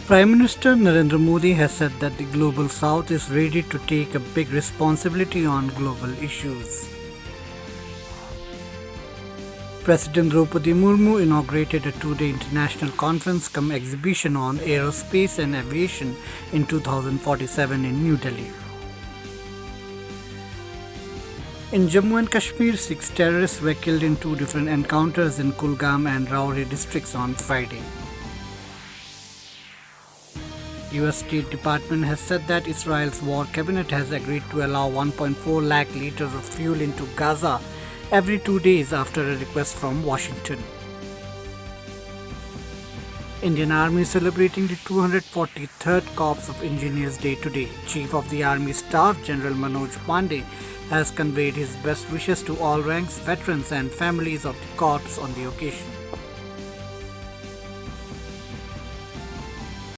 Prime Minister Narendra Modi has said that the Global South is ready to take a big responsibility on global issues. President Draupadi Murmu inaugurated a two-day international conference cum exhibition on aerospace and aviation in 2047 in New Delhi. In Jammu and Kashmir, 6 terrorists were killed in two different encounters in Kulgam and Rauri districts on Friday. US State Department has said that Israel's war cabinet has agreed to allow 1.4 lakh liters of fuel into Gaza every 2 days after a request from Washington. Indian Army is celebrating the 243rd Corps of Engineers Day today. Chief of the Army Staff General Manoj Pandey has conveyed his best wishes to all ranks, veterans and families of the corps on the occasion.